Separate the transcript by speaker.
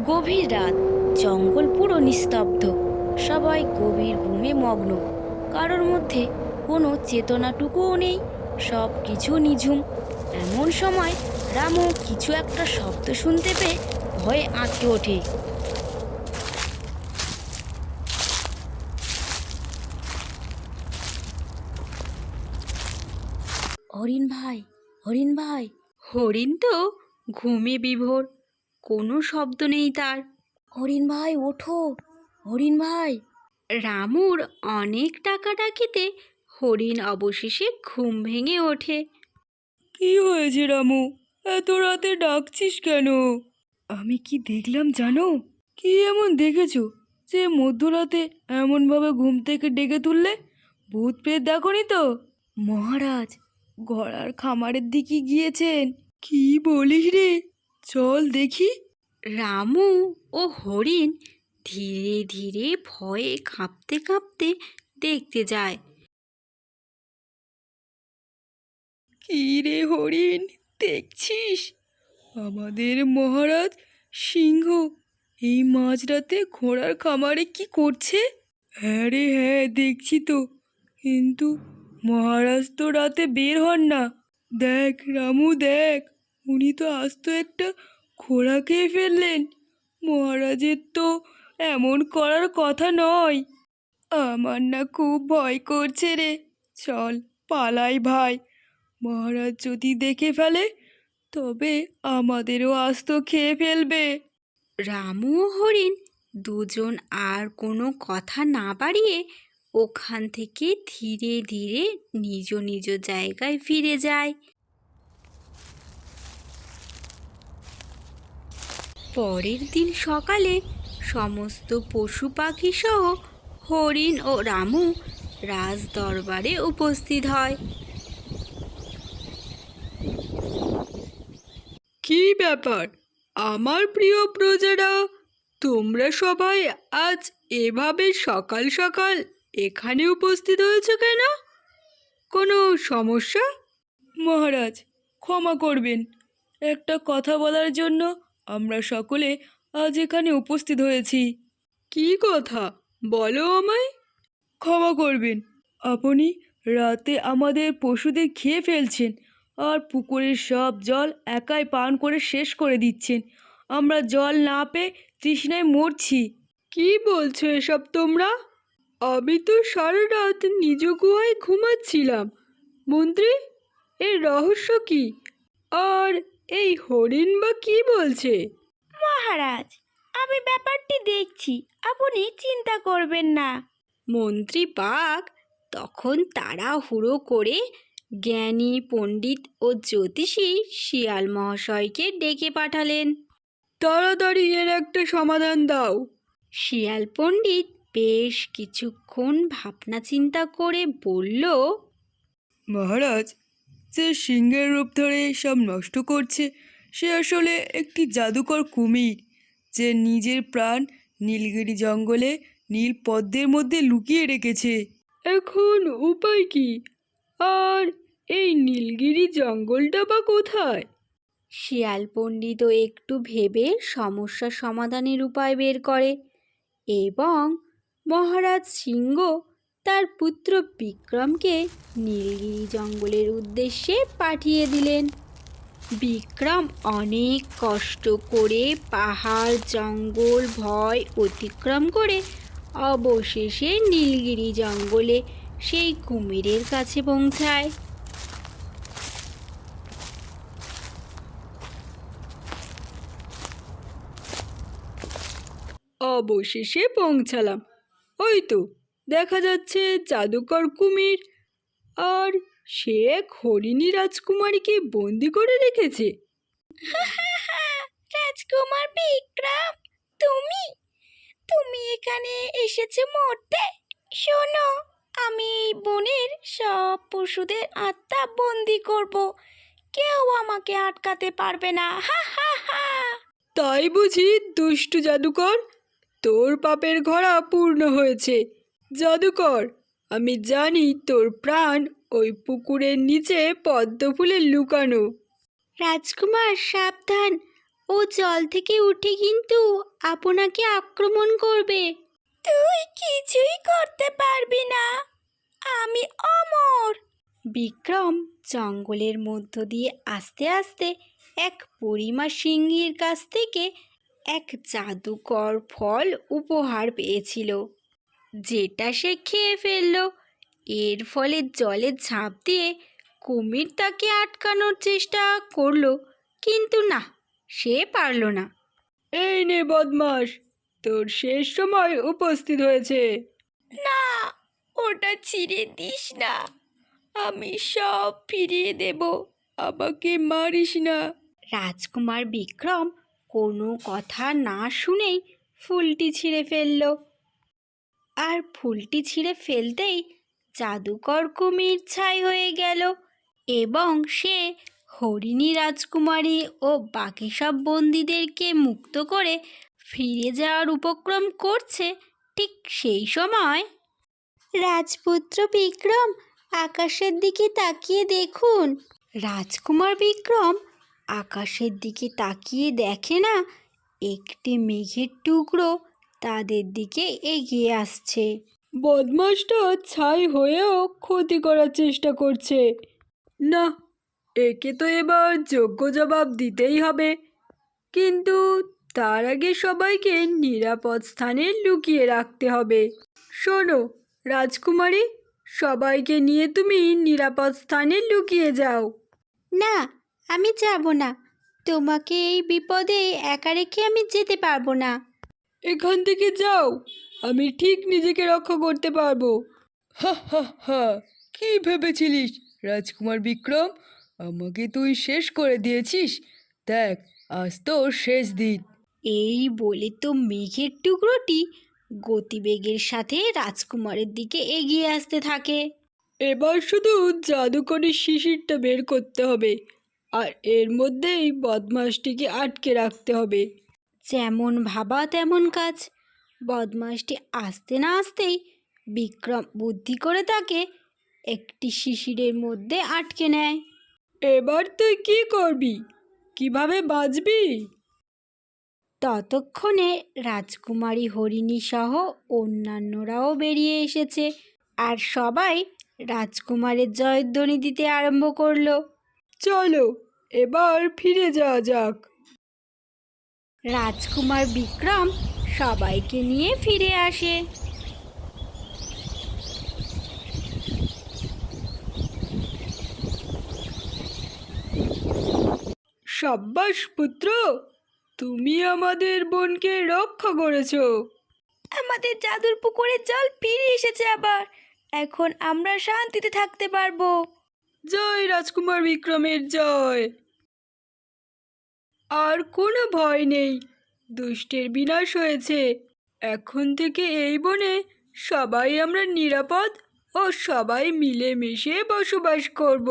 Speaker 1: গভীর রাত, জঙ্গল পুরো নিস্তব্ধ। সবাই গভীর ঘুমে মগ্ন। কারোর মধ্যে কোনো চেতনাটুকুও নেই, সব কিছু নিঝুম। এমন সময় রামু কিছু একটা শব্দ শুনতে পেয়ে ভয়ে আঁতকে ওঠে। হরিণ ভাই, হরিণ ভাই। হরিণ তো ঘুমে বিভোর, কোনো শব্দ নেই তার। হরিণ ভাই ওঠো, হরিণ ভাই। রামুর অনেক ডাকাডাকিতে হরিণ অবশেষে ঘুম ভেঙে ওঠে।
Speaker 2: কি হয়েছে রামু, এত রাতে ডাকছিস কেন? আমি কি দেখলাম জানো? কি এমন দেখেছো যে মধ্যরাতে এমনভাবে ঘুম থেকে ডেকে তুললে? ভূত প্রেত দেখনি তো? মহারাজ ঘোড়ার খামারের দিকে গিয়েছেন। কি বলিস রে? চল দেখি।
Speaker 1: রামু ও হরিণ ধীরে ধীরে ভয়ে কাঁপতে কাঁপতে দেখতে যায়।
Speaker 2: কি রে হরিণ, দেখছিস আমাদের মহারাজ সিংহ এই মাঝরাতে ঘোড়ার খামারে কি করছে? হ্যাঁ রে হ্যাঁ, দেখছি তো। কিন্তু মহারাজ তো রাতে বের হন না। দেখ রামু দেখ, উনি তো আস্ত একটা ঘোড়া খেয়ে ফেললেন। মহারাজের তো এমন করার কথা নয়। আমার না খুব ভয় করছে রে। চল পালাই ভাই, মহারাজ যদি দেখে ফেলে তবে আমাদেরও আস্ত খেয়ে ফেলবে।
Speaker 1: রামু ও হরিণ দুজন আর কোনো কথা না বাড়িয়ে ওখান থেকে ধীরে ধীরে নিজ নিজ জায়গায় ফিরে যায়। পরের দিন সকালে সমস্ত পশু পাখি সহ হরিণ ও রামু রাজ দরবারে উপস্থিত হয়।
Speaker 2: কি ব্যাপার আমার প্রিয় প্রজারা, তোমরা সবাই আজ এভাবে সকাল সকাল এখানে উপস্থিত হয়েছে কেন? কোনো সমস্যা? মহারাজ ক্ষমা করবেন, একটা কথা বলার জন্য আমরা সকলে আজ এখানে উপস্থিত হয়েছি। কি কথা বলো আমায়। ক্ষমা করবেন, আপনি রাতে আমাদের পশুদের খেয়ে ফেলছেন আর পুকুরের সব জল একাই পান করে শেষ করে দিচ্ছেন। আমরা জল না পেয়ে তৃষ্ণায় মরছি। কি বলছো এসব তোমরা? আমি তো সারা রাত নিজ গুহায় ঘুমাচ্ছিলাম। মন্ত্রী, এর রহস্য কি? আর এই হরিণ বা কি বলছে?
Speaker 1: মহারাজ, আমি ব্যাপারটি দেখছি, আপনি চিন্তা করবেন না। মন্ত্রী বাঘ তখন তাড়াহুড়ো করে জ্ঞানী পণ্ডিত ও জ্যোতিষী শিয়াল মহাশয়কে ডেকে পাঠালেন।
Speaker 2: তাড়াতাড়ি এর একটা সমাধান দাও।
Speaker 1: শিয়াল পণ্ডিত বেশ কিছুক্ষণ ভাবনা চিন্তা করে বলল,
Speaker 2: মহারাজ, যে সিংহের রূপ ধরে সব নষ্ট করছে সে আসলে একটি জাদুকর কুমির, যে নিজের প্রাণ নীলগিরি জঙ্গলে নীল পদ্মের মধ্যে লুকিয়ে রেখেছে। এখন উপায় কি? আর এই নীলগিরি জঙ্গলটা বা কোথায়?
Speaker 1: শিয়াল পণ্ডিতও একটু ভেবে সমস্যা সমাধানের উপায় বের করে এবং মহারাজ সিংহ তার পুত্র বিক্রমকে নীলগিরি জঙ্গলের উদ্দেশ্যে পাঠিয়ে দিলেন। বিক্রম অনেক কষ্ট করে পাহাড় জঙ্গল ভয় অতিক্রম করে অবশেষে নীলগিরি জঙ্গলে সেই কুমিরের কাছে পৌঁছায়।
Speaker 2: অবশেষে পৌঁছালাম। ওই তো দেখা যাচ্ছে জাদুকর কুমির, আর সে এক হরিণী রাজকুমারীকে বন্দি করে রেখেছে।
Speaker 1: রাজকুমার বিক্রম, তুমি তুমি এখানে এসেছো মরতে? শোনো, আমি এই বনের সব পশুদের আত্মা বন্দি করব, কেউ আমাকে আটকাতে পারবে না। হা হা হা।
Speaker 2: তাই বুঝি দুষ্টু জাদুকর, তোর পাপের ঘোড়া পূর্ণ হয়েছে। জাদুকর, আমি জানি তোর প্রাণ ওই পুকুরের নিচে পদ্ম ফুলে লুকানো।
Speaker 1: রাজকুমার সাবধান, ও জল থেকে উঠে কিন্তু আপনাকে আক্রমণ করবে। তুই কিছুই করতে পারবি না, আমি অমর। বিক্রম জঙ্গলের মধ্য দিয়ে আস্তে আস্তে এক পরিমা সিংহীর কাছ থেকে এক জাদুকর ফল উপহার পেয়েছিল, যেটা সে খেয়ে ফেলল। এর ফলে জলে ঝাঁপ দিয়ে কুমির তাকে আটকানোর চেষ্টা করলো, কিন্তু না, সে পারল না।
Speaker 2: এই নে বদমাস, তোর শেষ সময় উপস্থিত হয়েছে।
Speaker 1: না, ওটা ছিঁড়ে দিস না, আমি সব ফিরিয়ে দেব,
Speaker 2: আমাকে মারিস না।
Speaker 1: রাজকুমার বিক্রম কোনো কথা না শুনেই ফুলটি ছিঁড়ে ফেলল। আর ফুলটি ছিঁড়ে ফেলতেই জাদুকর কুমির ছাই হয়ে গেল এবং সে হরিণী রাজকুমারী ও বাকি সব বন্দীদেরকে মুক্ত করে ফিরে যাওয়ার উপক্রম করছে। ঠিক সেই সময় রাজপুত্র বিক্রম, আকাশের দিকে তাকিয়ে দেখুন। রাজকুমার বিক্রম আকাশের দিকে তাকিয়ে দেখে না, একটি মেঘের টুকরো তাদের দিকে এগিয়ে আসছে।
Speaker 2: বদমাসটা ছাই হয়েও ক্ষতি করার চেষ্টা করছে। না, একে তো এবার যোগ্য জবাব দিতেই হবে, কিন্তু তার আগে সবাইকে নিরাপদ স্থানে লুকিয়ে রাখতে হবে। শোনো রাজকুমারী, সবাইকে নিয়ে তুমি নিরাপদ স্থানে লুকিয়ে যাও।
Speaker 1: না, আমি যাব না, তোমাকে এই বিপদে একা রেখে আমি যেতে পারবো না।
Speaker 2: এখান থেকে যাও, আমি ঠিক নিজেকে রক্ষা করতে পারবো। হা হা হা, কি ভেবেছিলিস রাজকুমার বিক্রম? আমাকে তুই শেষ করে দিয়েছিস। দেখ, আজ তোর শেষ দিন।
Speaker 1: এই বলে তো মেঘের টুকরোটি গতিবেগের সাথে রাজকুমারের দিকে এগিয়ে আসতে থাকে।
Speaker 2: এবার শুধু জাদুকরের শিশিরটা বের করতে হবে, আর এর মধ্যেই বদমাসটিকে আটকে রাখতে হবে।
Speaker 1: যেমন ভাবা তেমন কাজ। বদমাসটি আসতে না আসতেই বিক্রম বুদ্ধি করে তাকে একটি শিশিরের মধ্যে আটকে নেয়।
Speaker 2: এবার তুই কি করবি? কিভাবে বাঁচবি?
Speaker 1: ততক্ষণে রাজকুমারী হরিণী সহ অন্যান্যরাও বেরিয়ে এসেছে, আর সবাই রাজকুমারের জয়ধ্বনি দিতে আরম্ভ করলো।
Speaker 2: চলো এবার ফিরে যাওয়া যাক।
Speaker 1: রাজকুমার বিক্রম সবাইকে নিয়ে ফিরে আসে।
Speaker 2: সাব্বাস পুত্র, তুমি আমাদের বোনকে রক্ষা করেছো।
Speaker 1: আমাদের জাদুর পুকুরের জল ফিরে এসেছে আবার, এখন আমরা শান্তিতে থাকতে পারবো।
Speaker 2: জয় রাজকুমার বিক্রমের জয়। আর কোনো ভয় নেই, দুষ্টের বিনাশ হয়েছে। এখন থেকে এই বনে সবাই আমরা নিরাপদ ও সবাই মিলেমিশে বসবাস করব।